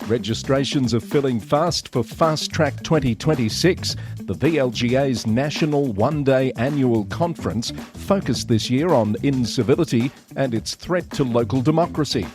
Registrations are filling fast for Fast Track 2026, the VLGA's national one-day annual conference focused this year on incivility and its threat to local democracy.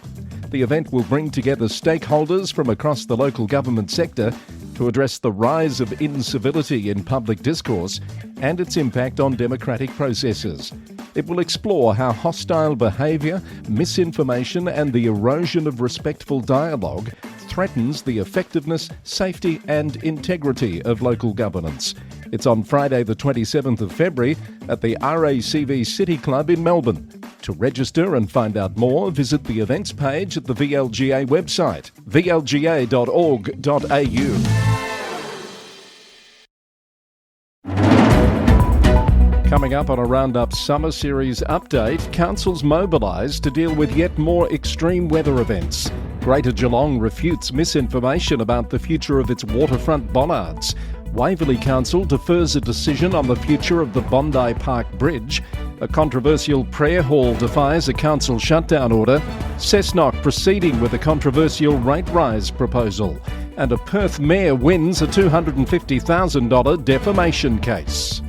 The event will bring together stakeholders from across the local government sector to address the rise of incivility in public discourse and its impact on democratic processes. It will explore how hostile behaviour, misinformation and the erosion of respectful dialogue threatens the effectiveness, safety and integrity of local governance. It's on Friday the 27th of February at the RACV City Club in Melbourne. To register and find out more, visit the events page at the VLGA website, vlga.org.au. Coming up on a Roundup Summer Series update, councils mobilise to deal with yet more extreme weather events. Greater Geelong refutes misinformation about the future of its waterfront bollards. Waverley Council defers a decision on the future of the Bondi Park Bridge. A controversial prayer hall defies a council shutdown order. Cessnock proceeding with a controversial rate rise proposal. And a Perth mayor wins a $250,000 defamation case.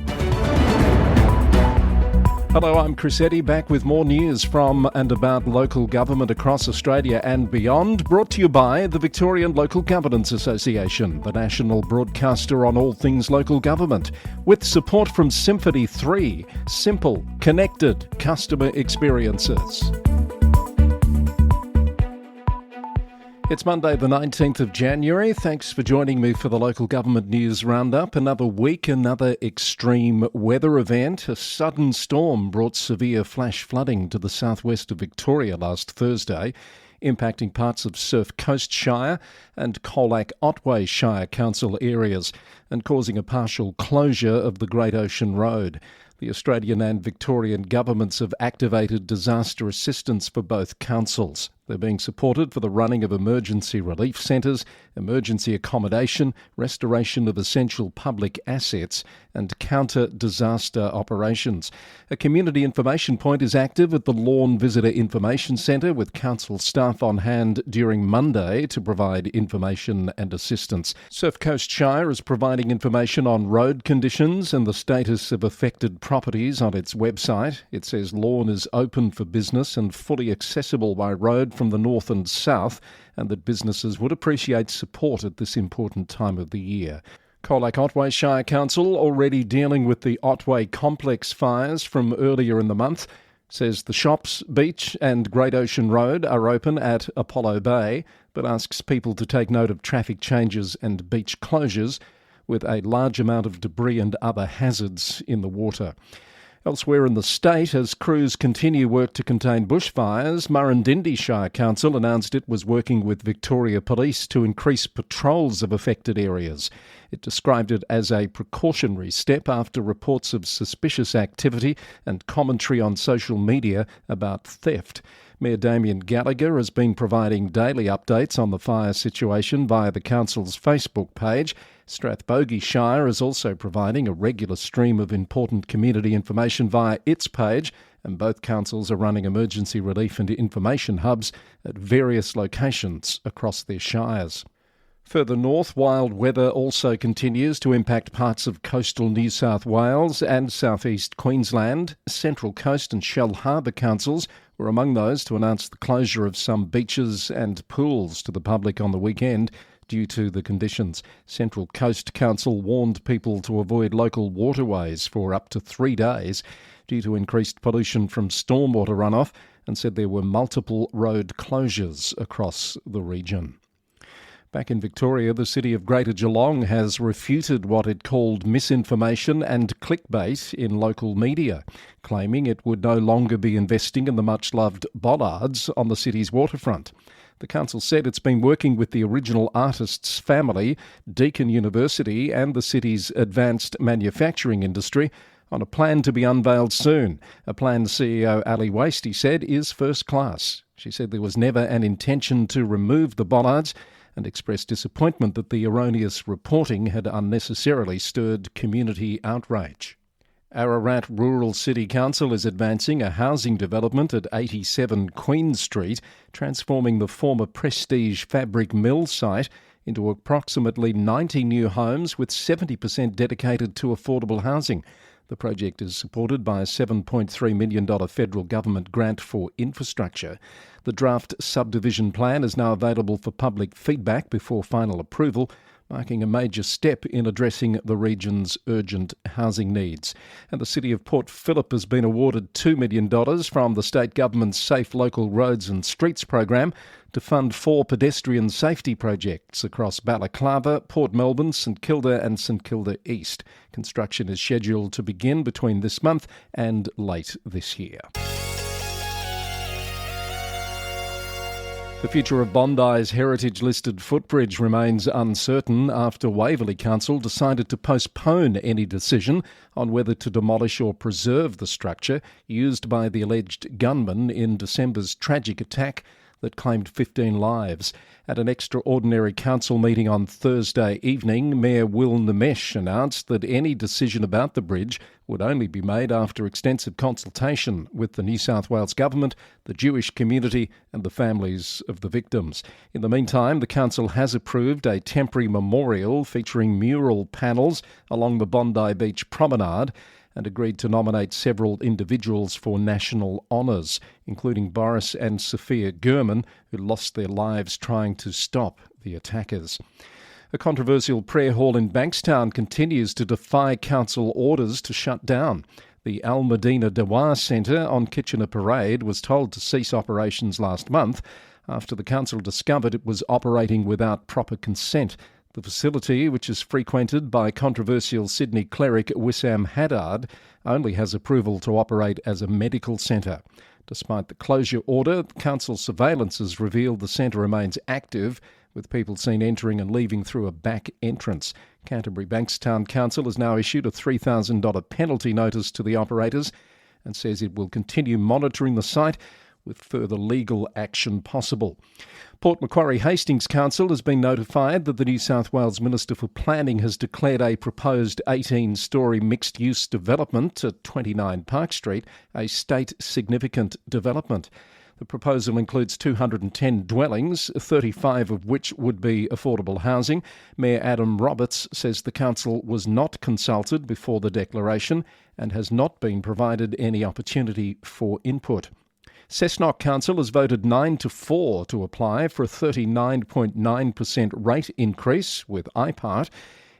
Hello, I'm Chris Eddy, back with more news from and about local government across Australia and beyond, brought to you by the Victorian Local Governance Association, the national broadcaster on all things local government, with support from Symphony 3, simple, connected customer experiences. It's Monday the 19th of January. Thanks for joining me for the Local Government News Roundup. Another week, another extreme weather event. A sudden storm brought severe flash flooding to the southwest of Victoria last Thursday, impacting parts of Surf Coast Shire and Colac-Otway Shire Council areas and causing a partial closure of the Great Ocean Road. The Australian and Victorian governments have activated disaster assistance for both councils. They're being supported for the running of emergency relief centres, emergency accommodation, restoration of essential public assets and counter-disaster operations. A community information point is active at the Lawn Visitor Information Centre with council staff on hand during Monday to provide information and assistance. Surf Coast Shire is providing information on road conditions and the status of affected properties on its website. It says Lawn is open for business and fully accessible by road from the north and south, and that businesses would appreciate support at this important time of the year. Colac-Otway Shire Council, already dealing with the Otway complex fires from earlier in the month, says the shops, beach and Great Ocean Road are open at Apollo Bay, but asks people to take note of traffic changes and beach closures with a large amount of debris and other hazards in the water. Elsewhere in the state, as crews continue work to contain bushfires, Murrindindi Shire Council announced it was working with Victoria Police to increase patrols of affected areas. It described it as a precautionary step after reports of suspicious activity and commentary on social media about theft. Mayor Damien Gallagher has been providing daily updates on the fire situation via the council's Facebook page. Strathbogie Shire is also providing a regular stream of important community information via its page, and both councils are running emergency relief and information hubs at various locations across their shires. Further north, wild weather also continues to impact parts of coastal New South Wales and southeast Queensland. Central Coast and Shell Harbour councils were among those to announce the closure of some beaches and pools to the public on the weekend due to the conditions. Central Coast Council warned people to avoid local waterways for up to 3 days due to increased pollution from stormwater runoff and said there were multiple road closures across the region. Back in Victoria, the city of Greater Geelong has refuted what it called misinformation and clickbait in local media, claiming it would no longer be investing in the much-loved bollards on the city's waterfront. The council said it's been working with the original artist's family, Deakin University and the city's advanced manufacturing industry on a plan to be unveiled soon. A plan CEO Ali Wasty said is first class. She said there was never an intention to remove the bollards and expressed disappointment that the erroneous reporting had unnecessarily stirred community outrage. Ararat Rural City Council is advancing a housing development at 87 Queen Street, transforming the former Prestige Fabric Mill site into approximately 90 new homes with 70% dedicated to affordable housing. The project is supported by a $7.3 million federal government grant for infrastructure. The draft subdivision plan is now available for public feedback before final approval, marking a major step in addressing the region's urgent housing needs. And the City of Port Phillip has been awarded $2 million from the state government's Safe Local Roads and Streets program to fund 4 pedestrian safety projects across Balaclava, Port Melbourne, St Kilda and St Kilda East. Construction is scheduled to begin between this month and late this year. The future of Bondi's heritage-listed footbridge remains uncertain after Waverley Council decided to postpone any decision on whether to demolish or preserve the structure used by the alleged gunman in December's tragic attack that claimed 15 lives. At an extraordinary council meeting on Thursday evening, Mayor Will Namesh announced that any decision about the bridge would only be made after extensive consultation with the New South Wales Government, the Jewish community and the families of the victims. In the meantime, the council has approved a temporary memorial featuring mural panels along the Bondi Beach promenade and agreed to nominate several individuals for national honours, including Boris and Sophia Gurman, who lost their lives trying to stop the attackers. A controversial prayer hall in Bankstown continues to defy council orders to shut down. The Al Medina Dawah Centre on Kitchener Parade was told to cease operations last month after the council discovered it was operating without proper consent. The facility, which is frequented by controversial Sydney cleric Wissam Haddad, only has approval to operate as a medical centre. Despite the closure order, council surveillance has revealed the centre remains active, with people seen entering and leaving through a back entrance. Canterbury Bankstown Council has now issued a $3,000 penalty notice to the operators and says it will continue monitoring the site with further legal action possible. Port Macquarie Hastings Council has been notified that the New South Wales Minister for Planning has declared a proposed 18-storey mixed-use development at 29 Park Street a state significant development. The proposal includes 210 dwellings, 35 of which would be affordable housing. Mayor Adam Roberts says the council was not consulted before the declaration and has not been provided any opportunity for input. Cessnock Council has voted 9-4 to apply for a 39.9% rate increase with IPART.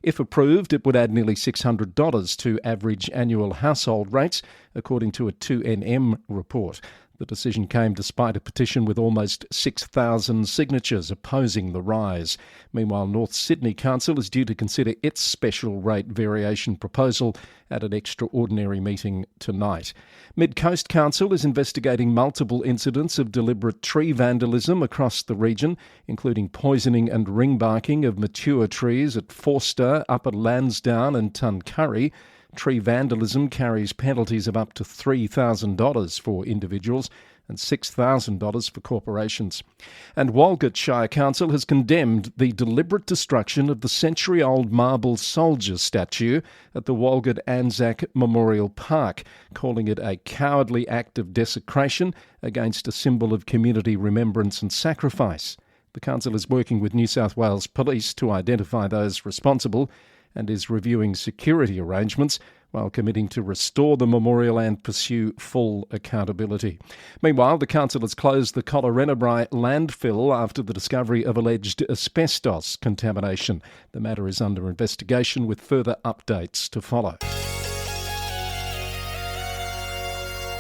If approved, it would add nearly $600 to average annual household rates, according to a 2NM report. The decision came despite a petition with almost 6,000 signatures opposing the rise. Meanwhile, North Sydney Council is due to consider its special rate variation proposal at an extraordinary meeting tonight. Mid Coast Council is investigating multiple incidents of deliberate tree vandalism across the region, including poisoning and ring barking of mature trees at Forster, Upper Lansdowne and Tuncurry. Tree vandalism carries penalties of up to $3,000 for individuals and $6,000 for corporations. And Walgett Shire Council has condemned the deliberate destruction of the century-old marble soldier statue at the Walgett Anzac Memorial Park, calling it a cowardly act of desecration against a symbol of community remembrance and sacrifice. The council is working with New South Wales Police to identify those responsible and is reviewing security arrangements while committing to restore the memorial and pursue full accountability. Meanwhile, the council has closed the Collarenebri landfill after the discovery of alleged asbestos contamination. The matter is under investigation with further updates to follow.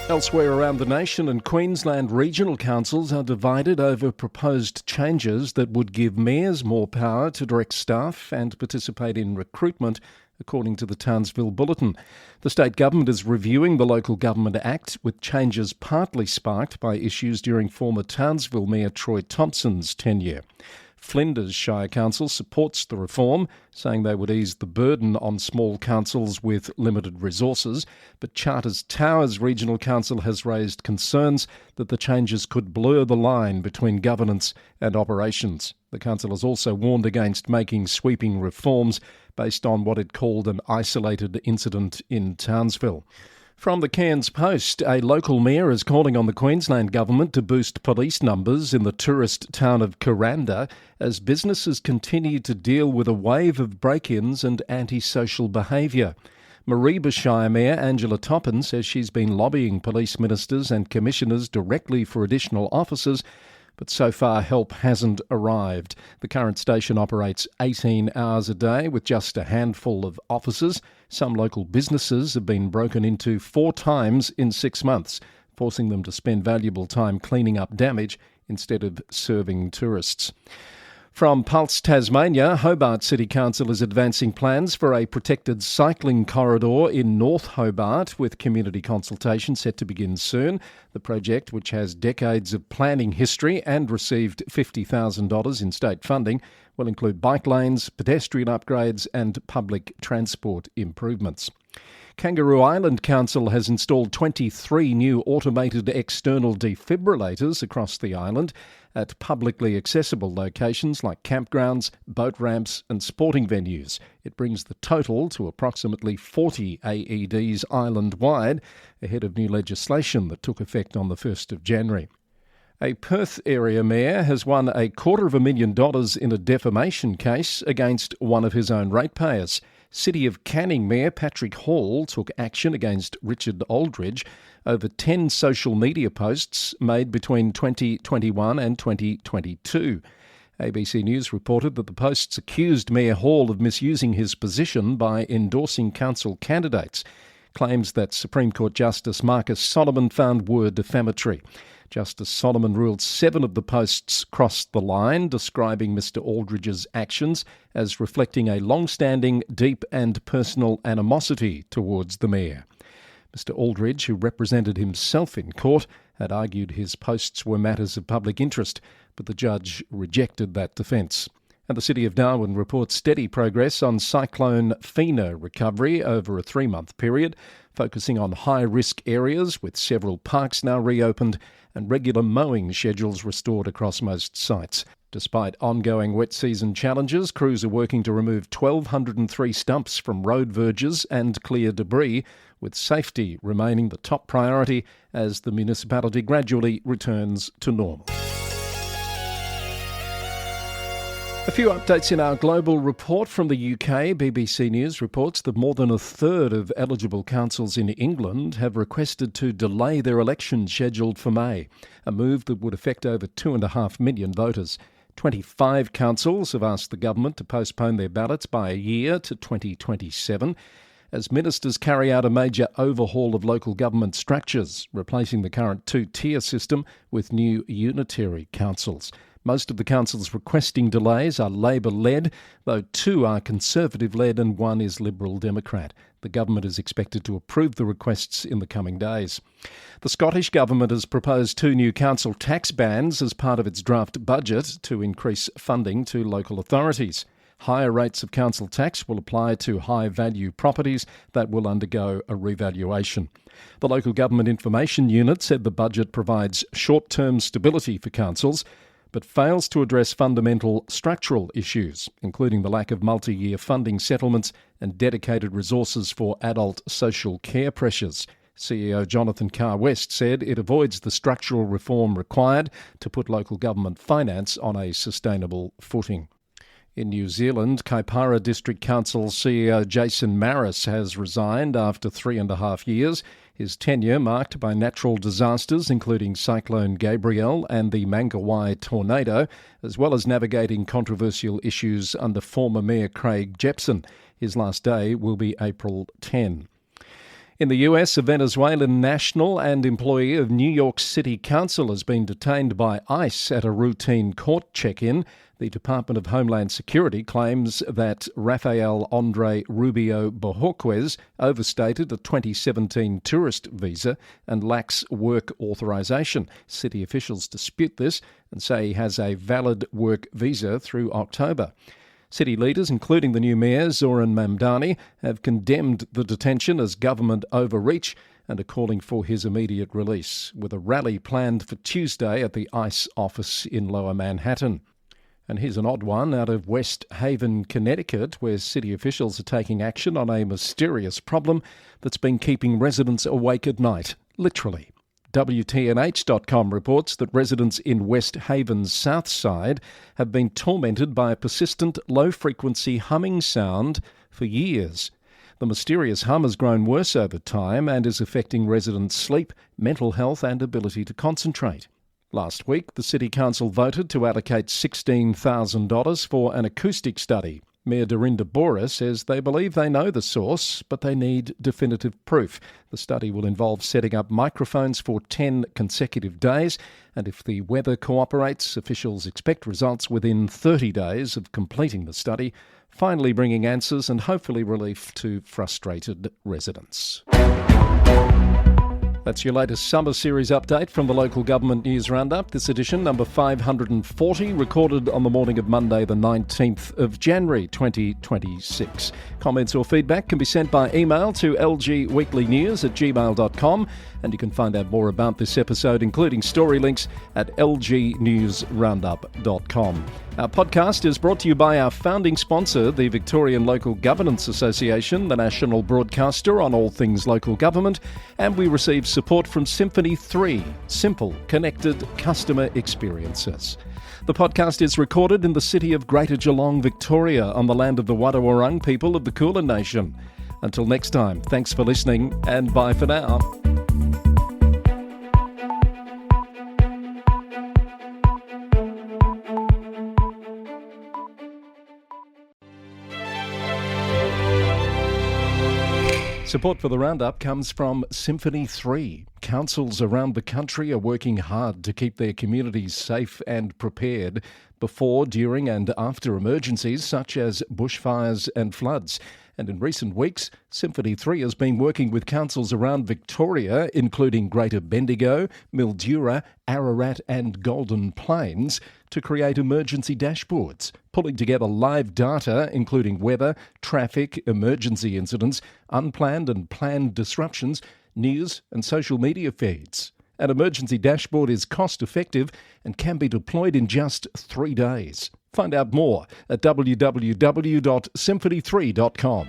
Elsewhere around the nation, and Queensland regional councils are divided over proposed changes that would give mayors more power to direct staff and participate in recruitment, according to the Townsville Bulletin. The state government is reviewing the Local Government Act, with changes partly sparked by issues during former Townsville Mayor Troy Thompson's tenure. Flinders Shire Council supports the reform, saying they would ease the burden on small councils with limited resources. But Charters Towers Regional Council has raised concerns that the changes could blur the line between governance and operations. The council has also warned against making sweeping reforms based on what it called an isolated incident in Townsville. From the Cairns Post, a local mayor is calling on the Queensland Government to boost police numbers in the tourist town of Kuranda as businesses continue to deal with a wave of break-ins and antisocial behaviour. Mareeba Shire Mayor Angela Toppin says she's been lobbying police ministers and commissioners directly for additional officers, but so far help hasn't arrived. The current station operates 18 hours a day with just a handful of officers. Some local businesses have been broken into 4 times in 6 months, forcing them to spend valuable time cleaning up damage instead of serving tourists. From Pulse Tasmania, Hobart City Council is advancing plans for a protected cycling corridor in North Hobart, with community consultation set to begin soon. The project, which has decades of planning history and received $50,000 in state funding, will include bike lanes, pedestrian upgrades and public transport improvements. Kangaroo Island Council has installed 23 new automated external defibrillators across the island at publicly accessible locations like campgrounds, boat ramps and sporting venues. It brings the total to approximately 40 AEDs island-wide, ahead of new legislation that took effect on the 1st of January. A Perth area mayor has won $250,000 in a defamation case against one of his own ratepayers. City of Canning Mayor Patrick Hall took action against Richard Aldridge over 10 social media posts made between 2021 and 2022. ABC News reported that the posts accused Mayor Hall of misusing his position by endorsing council candidates. Claims that Supreme Court Justice Marcus Solomon found were defamatory. Justice Solomon ruled 7 of the posts crossed the line, describing Mr Aldridge's actions as reflecting a long-standing, deep and personal animosity towards the mayor. Mr Aldridge, who represented himself in court, had argued his posts were matters of public interest, but the judge rejected that defence. And the City of Darwin reports steady progress on Cyclone Fina recovery over a 3-month period, focusing on high-risk areas with several parks now reopened and regular mowing schedules restored across most sites. Despite ongoing wet season challenges, crews are working to remove 1,203 stumps from road verges and clear debris, with safety remaining the top priority as the municipality gradually returns to normal. A few updates in our global report from the UK. BBC News reports that more than a third of eligible councils in England have requested to delay their election scheduled for May, a move that would affect over 2.5 million voters. 25 councils have asked the government to postpone their ballots by a year to 2027 as ministers carry out a major overhaul of local government structures, replacing the current 2-tier system with new unitary councils. Most of the councils requesting delays are Labor-led, though 2 are Conservative-led and 1 is Liberal Democrat. The government is expected to approve the requests in the coming days. The Scottish Government has proposed 2 new council tax bands as part of its draft budget to increase funding to local authorities. Higher rates of council tax will apply to high-value properties that will undergo a revaluation. The Local Government Information Unit said the budget provides short-term stability for councils, but fails to address fundamental structural issues, including the lack of multi-year funding settlements and dedicated resources for adult social care pressures. CEO Jonathan Carr-West said it avoids the structural reform required to put local government finance on a sustainable footing. In New Zealand, Kaipara District Council CEO Jason Maris has resigned after 3.5 years. His tenure marked by natural disasters including Cyclone Gabrielle and the Mangawai tornado, as well as navigating controversial issues under former Mayor Craig Jepson. His last day will be April 10. In the US, a Venezuelan national and employee of New York City Council has been detained by ICE at a routine court check-in. The Department of Homeland Security claims that Rafael Andre Rubio Bohorquez overstated a 2017 tourist visa and lacks work authorization. City officials dispute this and say he has a valid work visa through October. City leaders, including the new mayor, Zoran Mamdani, have condemned the detention as government overreach and are calling for his immediate release, with a rally planned for Tuesday at the ICE office in Lower Manhattan. And here's an odd one out of West Haven, Connecticut, where city officials are taking action on a mysterious problem that's been keeping residents awake at night, literally. WTNH.com reports that residents in West Haven's south side have been tormented by a persistent low-frequency humming sound for years. The mysterious hum has grown worse over time and is affecting residents' sleep, mental health and ability to concentrate. Last week, the City Council voted to allocate $16,000 for an acoustic study. Mayor Dorinda Bora says they believe they know the source, but they need definitive proof. The study will involve setting up microphones for 10 consecutive days, and if the weather cooperates, officials expect results within 30 days of completing the study, finally bringing answers and hopefully relief to frustrated residents. That's your latest summer series update from the Local Government News Roundup. This edition, number 540, recorded on the morning of Monday, the 19th of January 2026. Comments or feedback can be sent by email to lgweeklynews@gmail.com, and you can find out more about this episode, including story links, at lgnewsroundup.com. Our podcast is brought to you by our founding sponsor, the Victorian Local Governance Association, the national broadcaster on all things local government, and we receive support from Symphony 3, simple, connected customer experiences. The podcast is recorded in the city of Greater Geelong, Victoria, on the land of the Wadawurrung people of the Kulin Nation. Until next time, thanks for listening and bye for now. Support for the Roundup comes from Symphony 3. Councils around the country are working hard to keep their communities safe and prepared before, during and after emergencies such as bushfires and floods. And in recent weeks, Symphony 3 has been working with councils around Victoria, including Greater Bendigo, Mildura, Ararat and Golden Plains, to create emergency dashboards, pulling together live data including weather, traffic, emergency incidents, unplanned and planned disruptions, news and social media feeds. An emergency dashboard is cost-effective and can be deployed in just 3 days. Find out more at www.symphony3.com.